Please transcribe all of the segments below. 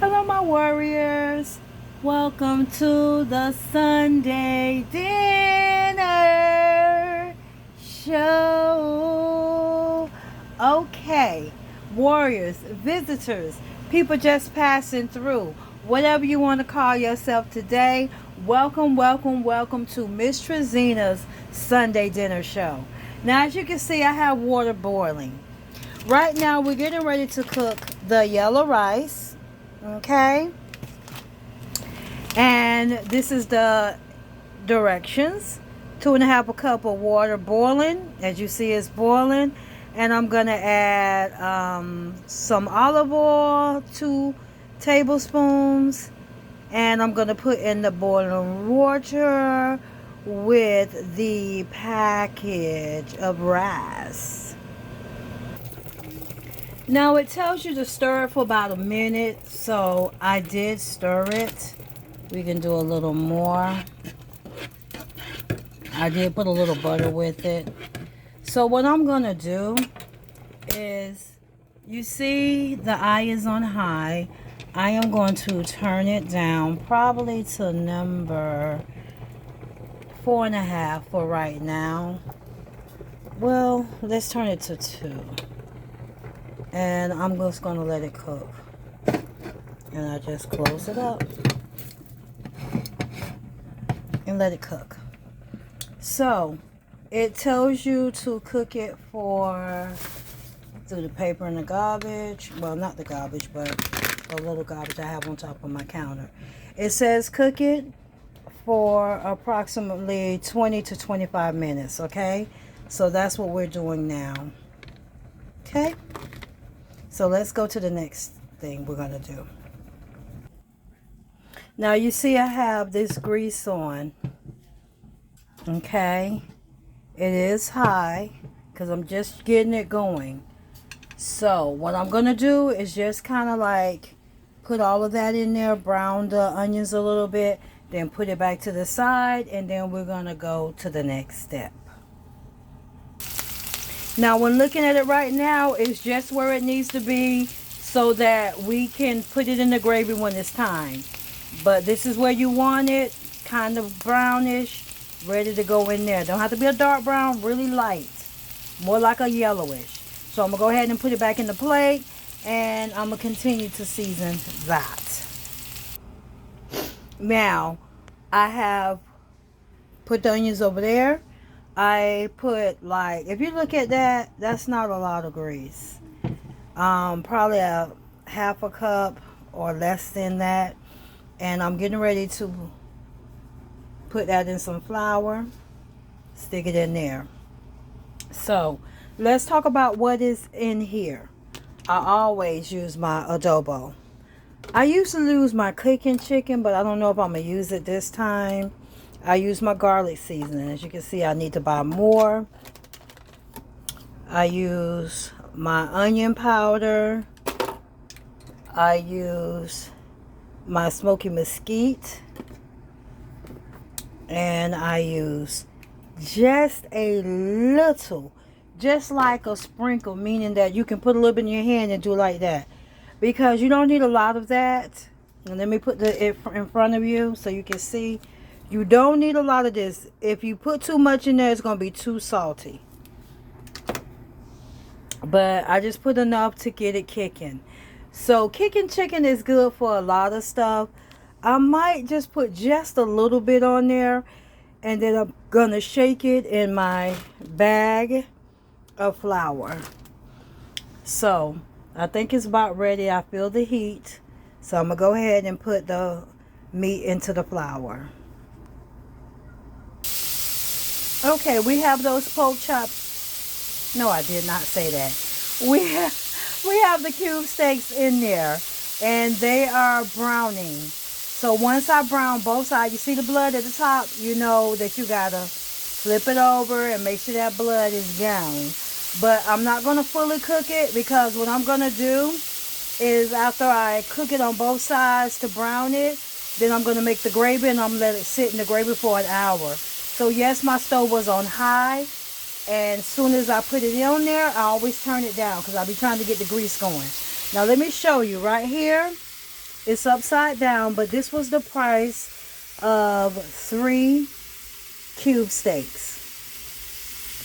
Hello, my warriors. Welcome to the Sunday dinner show. Okay, warriors, visitors, people just passing through, whatever you want to call yourself today, welcome, welcome, welcome to MzTreZena's Sunday dinner show. Now, as you can see, I have water boiling. Right now, we're getting ready to cook the yellow rice. Okay, and this is the directions. 2.5 cup of water boiling. As you see, it's boiling, and I'm gonna add some olive oil, 2 tablespoons, and I'm gonna put in the boiling water with the package of rice. Now it tells you to stir it for about a minute, so I did stir it. We can do a little more. I did put a little butter with it. So what I'm gonna do is, you see the eye is on high. I am going to turn it down probably to number 4.5 for right now. Well, let's turn it to 2. And I'm just going to let it cook. And I just close it up and let it cook. So it tells you to cook it for, through the paper and the garbage. Well, not the garbage, but a little garbage I have on top of my counter. It says cook it for approximately 20 to 25 minutes. Okay, so that's what we're doing now. Okay, so let's go to the next thing we're gonna do. Now you see I have this grease on. Okay, it is high because I'm just getting it going. So what I'm gonna do is just kind of like put all of that in there, brown the onions a little bit, then put it back to the side, and then we're gonna go to the next step. Now when looking at it right now, it's just where it needs to be so that we can put it in the gravy when it's time. But this is where you want it, kind of brownish, ready to go in there. Don't have to be a dark brown, really light, more like a yellowish. So I'm gonna go ahead and put it back in the plate, and I'm gonna continue to season that. Now I have put the onions over there. I put, like, if you look at that, that's not a lot of grease. Probably a 1/2 cup or less than that. And I'm getting ready to put that in some flour, stick it in there. So let's talk about what is in here. I always use my adobo. I used to use my cooking chicken, but I don't know if I'm gonna use it this time. I use my garlic seasoning. As you can see, I need to buy more. I use my onion powder. I use my smoky mesquite. And I use just a little, just like a sprinkle, meaning that you can put a little bit in your hand and do like that, because you don't need a lot of that. And let me put it in front of you so you can see. You don't need a lot of this. If you put too much in there, it's going to be too salty. But I just put enough to get it kicking. So kicking chicken is good for a lot of stuff. I might just put just a little bit on there, and then I'm going to shake it in my bag of flour. So I think it's about ready. I feel the heat. So I'm going to go ahead and put the meat into the flour. Okay, we have those pork chops. No, I did not say that. We have the cube steaks in there, and they are browning. So once I brown both sides, you see the blood at the top, you know that you gotta flip it over and make sure that blood is gone. But I'm not gonna fully cook it, because what I'm gonna do is, after I cook it on both sides to brown it, then I'm gonna make the gravy, and I'm gonna let it sit in the gravy for an hour. So yes, my stove was on high, and as soon as I put it on there, I always turn it down because I'll be trying to get the grease going. Now let me show you right here. It's upside down, but this was the price of 3 cube steaks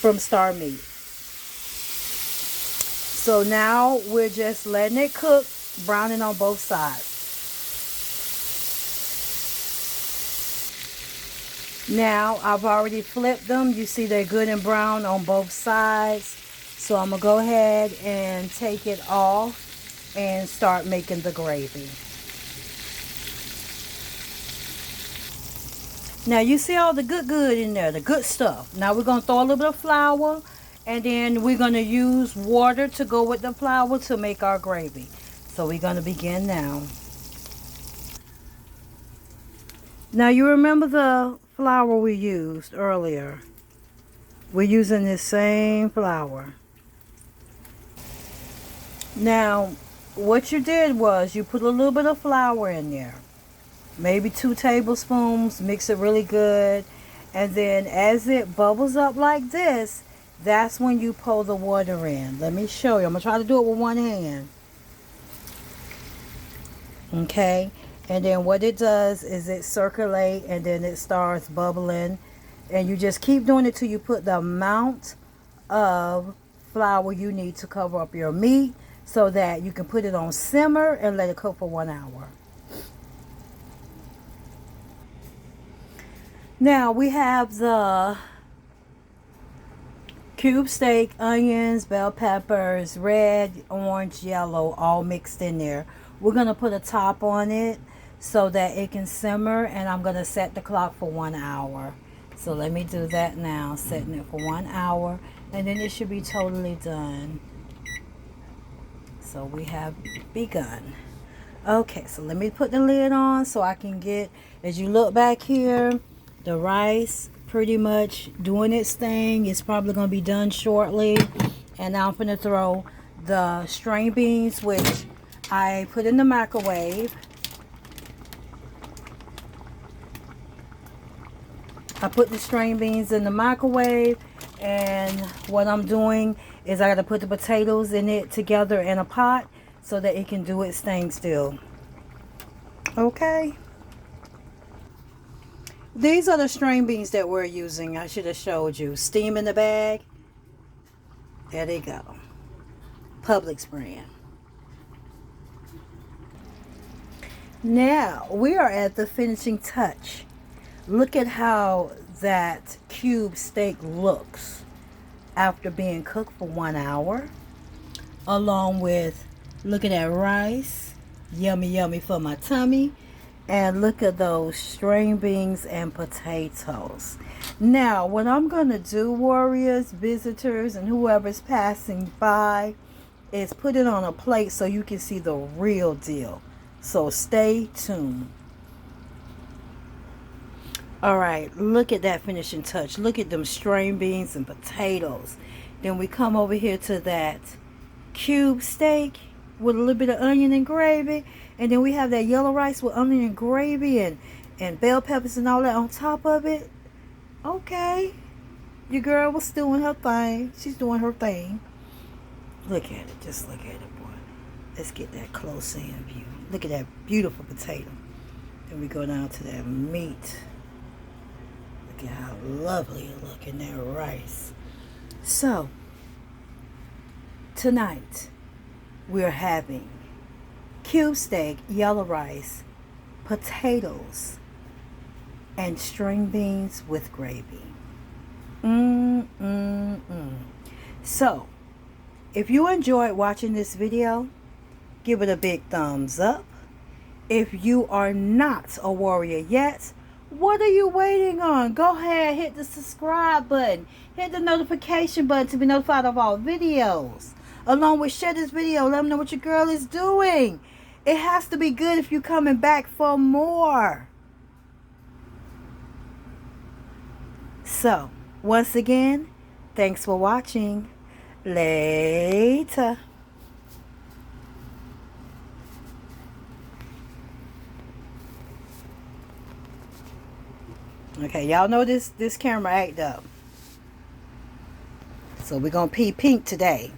from Star Meat. So now we're just letting it cook, browning on both sides. Now I've already flipped them. You see they're good and brown on both sides. So I'm going to go ahead and take it off and start making the gravy. Now you see all the good in there, the good stuff. Now we're going to throw a little bit of flour, and then we're going to use water to go with the flour to make our gravy. So we're going to begin now. Now you remember the flour we used earlier. We're using this same flour. Now what you did was you put a little bit of flour in there. Maybe 2 tablespoons, mix it really good, and then as it bubbles up like this, that's when you pour the water in. Let me show you. I'm going to try to do it with one hand. Okay, and then what it does is it circulates and then it starts bubbling, and you just keep doing it till you put the amount of flour you need to cover up your meat so that you can put it on simmer and let it cook for 1 hour. Now we have the cube steak, onions, bell peppers, red, orange, yellow, all mixed in there. We're going to put a top on it so that it can simmer, and I'm going to set the clock for 1 hour. So let me do that now, setting it for 1 hour, and then it should be totally done. So we have begun. Okay, so let me put the lid on so I can get, as you look back here, the rice pretty much doing its thing. It's probably going to be done shortly. And now I'm going to throw the string beans, which I put in the microwave. I put the string beans in the microwave, and what I'm doing is I got to put the potatoes in it together in a pot so that it can do its thing still. Okay. These are the string beans that we're using. I should have showed you. Steam in the bag. There they go. Publix brand. Now we are at the finishing touch. Look at how that cube steak looks after being cooked for 1 hour. Along with, look at that rice. Yummy, yummy for my tummy. And look at those string beans and potatoes. Now, what I'm going to do, warriors, visitors, and whoever's passing by, is put it on a plate so you can see the real deal. So stay tuned. Alright, look at that finishing touch. Look at them string beans and potatoes. Then we come over here to that cube steak with a little bit of onion and gravy. And then we have that yellow rice with onion and gravy and bell peppers and all that on top of it. Okay. Your girl was doing her thing. She's doing her thing. Look at it. Just look at it, boy. Let's get that close in view. Look at that beautiful potato. Then we go down to that meat. Look at how lovely it looks in that rice. So, tonight, we're having cube steak, yellow rice, potatoes, and string beans with gravy. So, if you enjoyed watching this video, give it a big thumbs up. If you are not a warrior yet, what are you waiting on? Go ahead, hit the subscribe button. Hit the notification button to be notified of all videos. Along with share this video, let them know what your girl is doing. It has to be good if you're coming back for more. So, once again, thanks for watching. Later. Okay, y'all know this camera act up. So we're going to pee pink today.